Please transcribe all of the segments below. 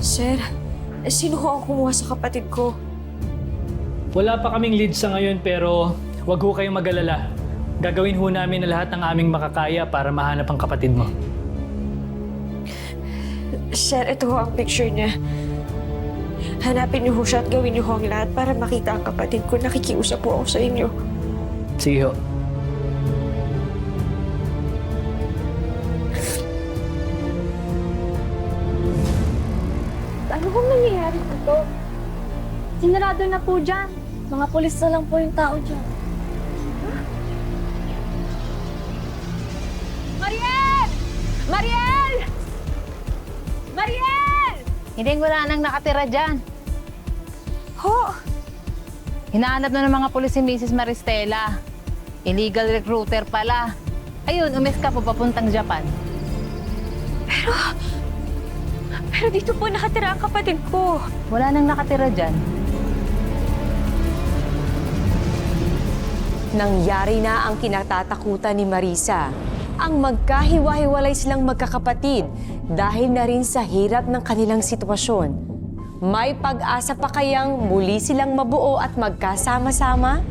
Sir, sino ho ang kumuha sa kapatid ko? Wala pa kaming lead sa ngayon pero wag ho kayong mag-alala. Gagawin ho namin na lahat ng aming makakaya para mahanap ang kapatid mo. Sir, ito ho ang picture niya. Hanapin niyo ho siya at gawin niyo ho ang lahat para makita ang kapatid ko. Nakikiusap po ako sa inyo. Sige ho. Ano bang nangyayari dito? Sinarado na po dyan. Mga pulis na lang po yung tao dyan. Mariel! Mariel! Mariel! Hindi wala nang nakatira dyan. Ho! Hinahanap na ng mga pulis si Mrs. Maristela. Illegal recruiter pala. Ayun, umis ka po papuntang Japan. Pero dito po nakatira ang kapatid ko. Wala nang nakatira dyan. Nangyari na ang kinatatakutan ni Marisa. Ang magkahiwa-hiwalay silang magkakapatid dahil na rin sa hirap ng kanilang sitwasyon. May pag-asa pa kayang muli silang mabuo at magkasama-sama?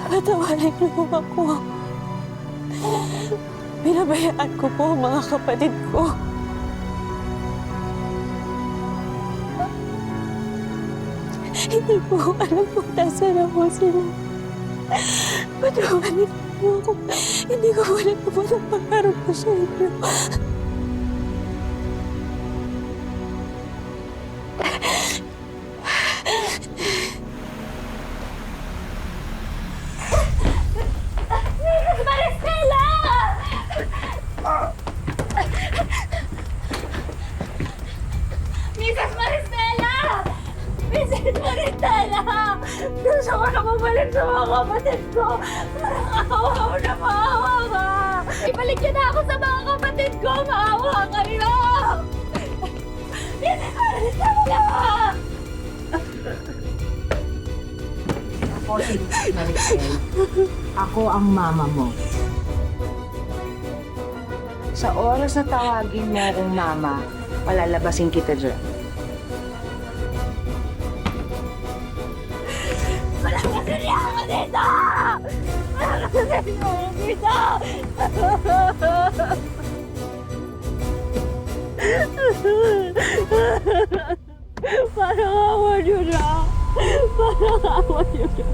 Patawarin niyo po ako. Binabayaan ko po ang mga kapatid ko. Hindi po ko alam kung nasaan ako sila. Patawarin niyo po ako. Hindi ko po nagpapot ang pangarap ko sa inyo. Maristela! Mrs. Maristela! Mrs. Maristela! Gusto ko na mabalik sa mga kapatid ko. Parang awa na maawa ka. Ibalik niyo na ako sa mga kapatid ko. Maawa kayo! Mrs. Maristela! Ako si Maricel. Ako ang mama mo. Sa oras na tawagin mo akong mama, palalabasin kita dyan. Walang kasili ako dito! Walang kasili ako dito! Parang awa niyo na! Parang awa niyo na!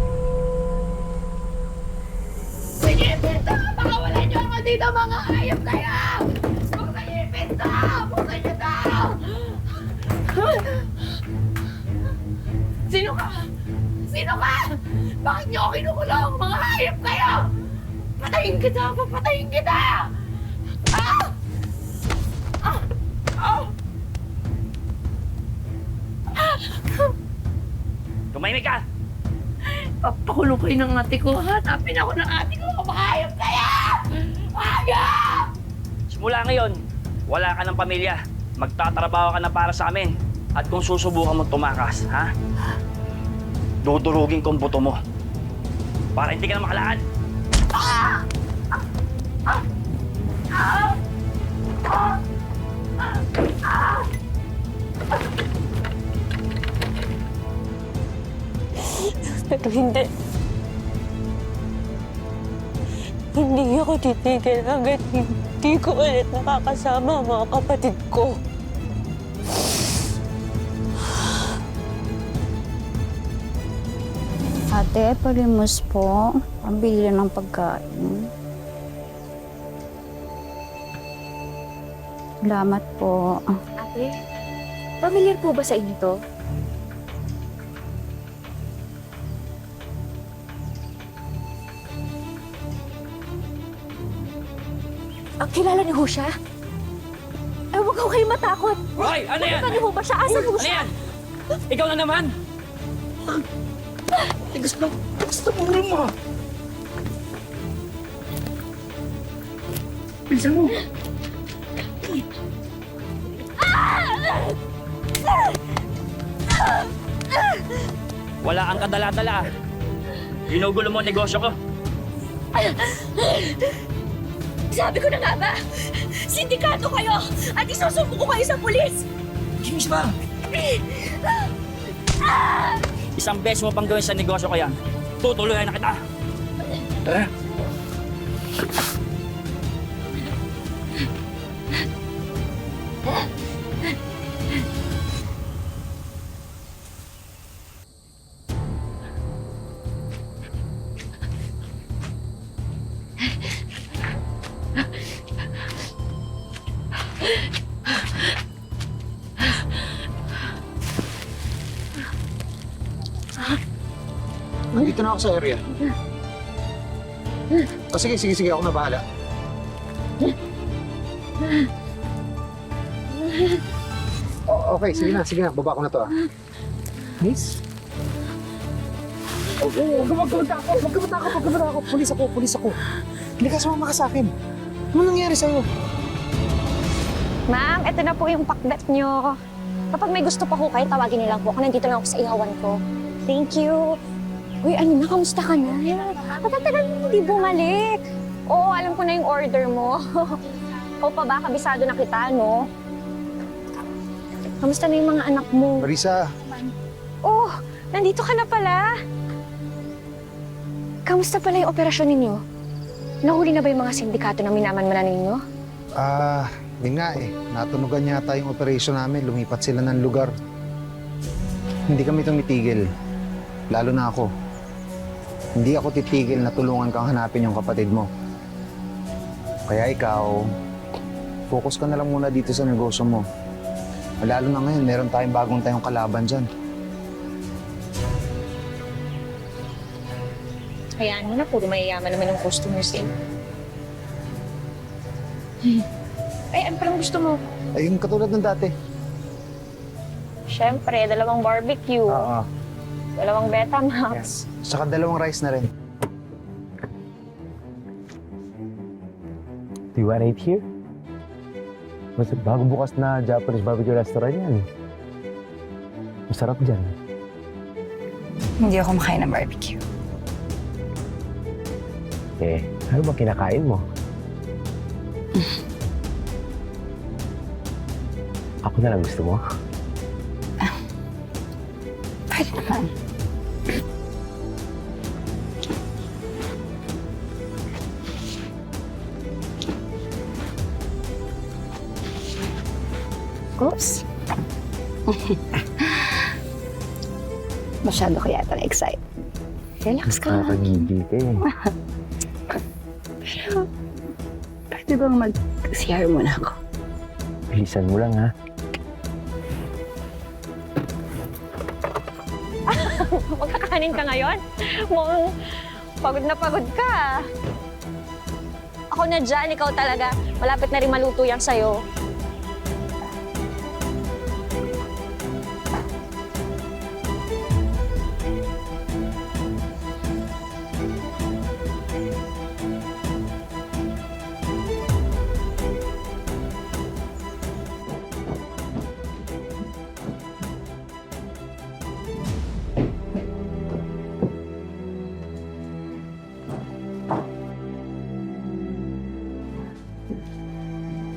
Sige, pinto! Pakawalan niyo ako dito, mga hayop kayo! Buksan niyo yung pinto! Buksan niyo to! Sino ka? Sino ka? Bakit niyo ako kinukulong? Mga hayop kayo! Patayin kita! Papatayin kita! Ah! Ah! Ah! Tumahimik ka! Papakulong kayo ng ate ko. Hanapin ako ng ate ko. Mahayop kaya! Hayop! Simula ngayon, wala ka ng pamilya. Magtatrabaho ka na para sa amin. At kung susubukan mo tumakas, ha? Dudurugin ko ang buto mo. Para hindi ka na makalaan. Pero hindi. Hindi ako titigil hanggat hindi ko ulit nakakasama ang mga kapatid ko. Ate, palimos po. Pambili ng pagkain. Salamat po. Ate, familiar po ba sa inyo to? Ang kilala niyo ho siya? Eh, huwag ho kayo matakot. Hoy! Ano yan? Ano ho ba siya? Asan ho Ano siya? yan? Ikaw na naman! Gusto mo rin mo. Wala ang kadala-dala. Ginugulo mo ang negosyo ko. Sabi ko na nga ba, sindikato kayo at isusumpo ko kayo sa pulis! Kimis ba? Isang beses mo pang gawin sa negosyo ko yan. Tutuloy na kita. Tara. Nandito na ako sa area. Sige, ako na bahala. Okay, sige na, baba ko na to Miss? Huwag ka matakot. Pulis ako. Hindi ka sumama ka sa akin. Ano nangyari sa'yo? Ma'am, ito na po yung pakdat nyo. Kapag may gusto pa ko kayo, tawagin niyo lang po ako. Nandito lang ako sa ihawan ko. Thank you. Uy, ano na? Kamusta ka na? Matatagal mo hindi bumalik. Oo, alam ko na yung order mo. O pa ba, kabisado na kita, no? Kamusta na yung mga anak mo? Marisa, Oh, nandito ka na pala. Kamusta pala yung operasyon ninyo? Nahuli na ba yung mga sindikato na minaman-manan ninyo? yun nga natunugan yata yung operation namin. Lumipat sila ng lugar. Hindi kami tumitigil. Lalo na ako. Hindi ako titigil na tulungan kang hanapin yung kapatid mo. Kaya ikaw, focus ka na lang muna dito sa negosyo mo. Lalo na ngayon, meron bagong tayong kalaban dyan. Hayaan mo na, puro mayayaman naman yung customers eh. Ay, ano palang gusto mo? Ay, yung katulad ng dati. Siyempre, 2 barbecue, Oo. 2 Betamax. Saka 2 rice na rin. Do you wanna eat here? Mas bagong bukas na Japanese barbecue restaurant yan. Masarap dyan. Hindi ako makain ng barbecue. Eh, ano ba kinakain mo? Ako na lang gusto mo. Pwede naman. Oops. Masyado ko yata na-excite. Relax ka. Nakakagigil ka eh. Pwede bang mag-CR muna ako? Bilisan mo lang ha. Magkakanin ka ngayon? Mukhang pagod na pagod ka. Ako na dyan, ikaw talaga. Malapit na rin maluto yan sa'yo.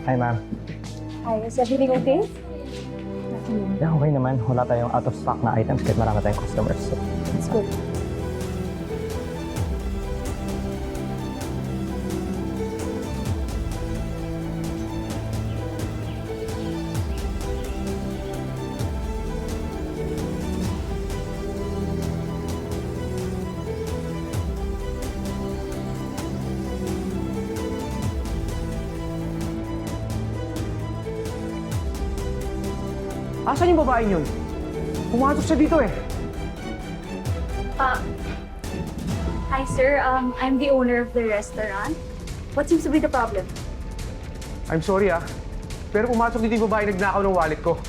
Hi, ma'am. Hi, is everything okay? Yeah, okay naman. Wala tayong out of stock na items kahit marami tayong customers. So, That's good. Asan yung babae yun? Pumasok siya dito eh. Hi, sir. I'm the owner of the restaurant. What seems to be the problem? I'm sorry pero pumasok dito yung babae nagnakaw ng wallet ko.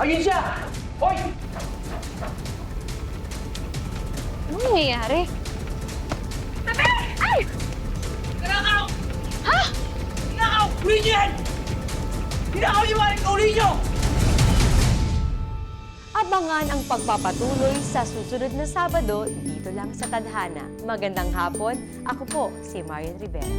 Ayun siya! Hoy! Anong nangyayari? Ay! Uli niyo yan! Hinakaw niyo maaaring uli niyo! Abangan ang pagpapatuloy sa susunod na Sabado dito lang sa Tadhana. Magandang hapon. Ako po si Marian Rivera.